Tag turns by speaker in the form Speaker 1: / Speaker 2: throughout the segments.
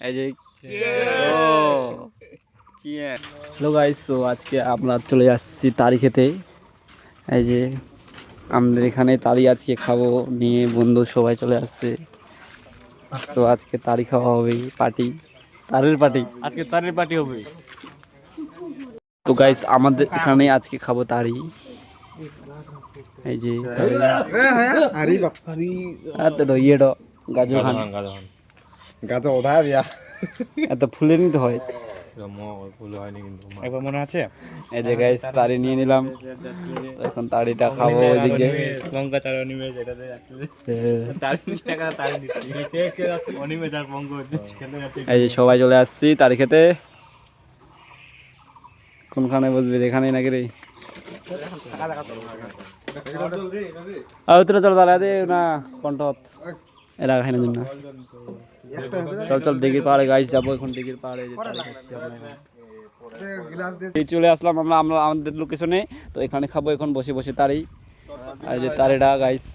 Speaker 1: এই যে hello guys, তো আজকে আমরা চলে আসছি তারি খেতে। এই যে আমাদের এখানে তারি আজকে খাবো নিয়ে বন্ধু সবাই চলে আসছে। তো আজকে তারি খাওয়া হবে, পার্টি, তারের পার্টি,
Speaker 2: আজকে তারের পার্টি হবে।
Speaker 1: তো গাইস আমাদের এখানে আজকে খাবো তারি। এই যে তারি ইয়েটা গাজর খান,
Speaker 2: গাজর ওধা দিয়া
Speaker 1: এত ফুলে নিতে হয়।
Speaker 2: ফুল হয়নি কিন্তু একবার মনে আছে।
Speaker 1: এই যে গাইস তারি নিয়ে নিলাম, তো এখন তারিটা খাবো। ওইদিক যে
Speaker 2: লঙ্কা চারা অনিমেষ এটাতে তারি দিচ্ছি অনিমেষ আর পঙ্ক খেতে যাচ্ছে।
Speaker 1: এই যে সবাই চলে আসছি তারি খেতে। কোনখানে বসবি, এখানেই নাকি রে? চল দাঁড়া দে না কণ্ঠত এরা খাই না জন্য। চল চল দিঘির পাহাড়ে গাইস যাবো এখন, দিঘির পাহাড়ে চলে আসলাম আমরা আমাদের লোকেশনে। তো এখানে খাবো এখন বসে বসে তারি। আর যে তারিটা গাইস,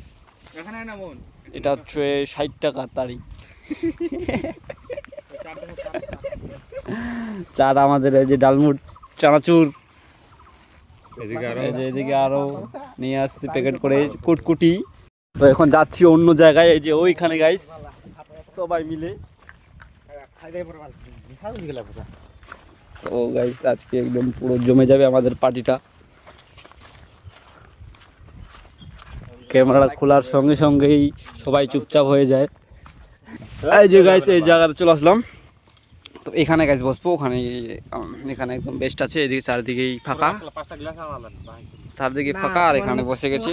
Speaker 1: এটা হচ্ছে 60 টাকার তারি। চাট আমাদের এই যে ডালমুট, চানাচুর, এদিকে আরো নিয়ে আসছি প্যাকেট করে কুটকুটি। তো এখন যাচ্ছি অন্য জায়গায়, এই যে ওইখানে গাইস সবাই মিলে। তো গাইস আজকে একদম পুরো জমে যাবে আমাদের পার্টিটা। ক্যামেরা খোলার সঙ্গে সঙ্গেই সবাই চুপচাপ হয়ে যায়। এই যে গাইস এই জায়গাতে চলে আসলাম। তো এখানে গাইস বসবো, ওখানে এখানে একদম বেস্ট আছে। এদিকে চারদিকেই ফাঁকা, চারদিকে ফাঁকা, আর এখানে বসে গেছি।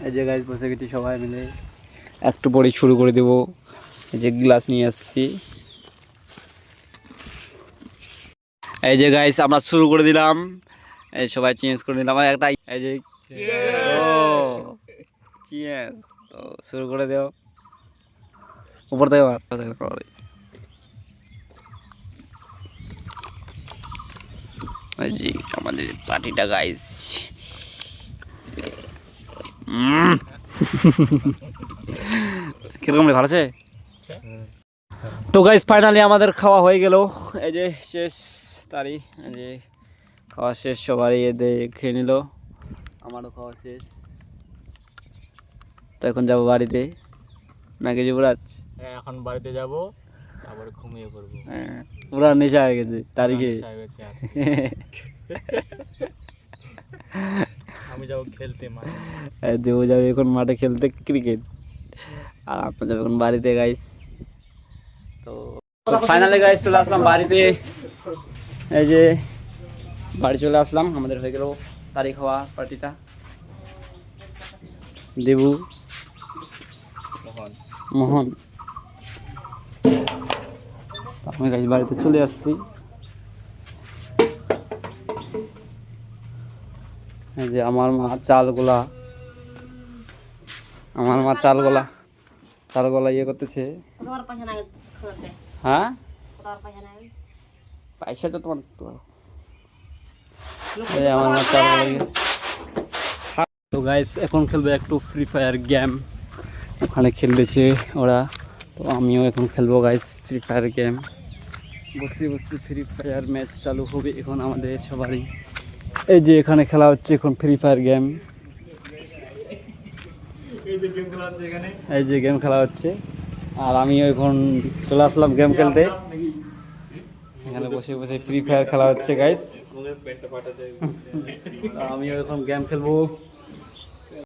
Speaker 1: এই যে গাইস বসে গেছি সবাই মিলে, একটু পরে শুরু করে দেবো। এই যে গ্লাস নিয়ে আসছি। এই যে গাইস আমরা শুরু করে দিলাম, এই সবাই চেঞ্জ করে দিলাম একটা। এই যে চিয়ার্স, তো শুরু করে দেও উপর থেকে। এই যে আমাদের পার্টিটা গাইস। কিরকম রে, ভালো আছে? তো গাইস ফাইনালি আমাদের খাওয়া হয়ে গেল। এই যে শেষ তারি, এই যে খাওয়া শেষ, সবারই এতে খেয়ে নিল, আমারও খাওয়া শেষ। তো এখন যাবো বাড়িতে নাকি যুবরাজ?
Speaker 2: এখন বাড়িতে যাব, তারপরে ঘুমিয়ে পড়বো।
Speaker 1: পুরা নেশা হয়ে গেছে তারিখে।
Speaker 2: আমি যাবো খেলতে মাঠে।
Speaker 1: দেবো যাবে এখন মাঠে খেলতে ক্রিকেট, আর আপনার যাবে এখন বাড়িতে গাইস। তো ফাইনালি গাইস চলে আসলাম বাড়িতে। এই যে বাড়ি চলে আসলাম, আমাদের হয়ে গেল তারি খাওয়া পার্টিটা। দেবু, মোহন, আমি গাইস বাড়িতে চলে আসছি। এই যে আমার মা চালগুলা ইয়ে করতেছে। হ্যাঁ পয়সা তো তোমার, আমার মা চালগুলা। তো গাইস এখন খেলবো একটু ফ্রি ফায়ার গেম, ওখানে খেলতেছে ওরা। তো আমিও এখন খেলবো গাইস ফ্রি ফায়ার গেম। বসে বসে ফ্রি ফায়ার ম্যাচ চালু হবে এখন আমাদের সবারই। এই যে এখানে খেলা হচ্ছে এখন ফ্রি ফায়ার গেম। এই যে গেম খেলা হচ্ছে, আর আমিও এখন চলে আসলাম গেম খেলতে। এখানে বসে বসে ফ্রি ফায়ার খেলা হচ্ছে গাইস। আমিও এখন গেম খেলবো।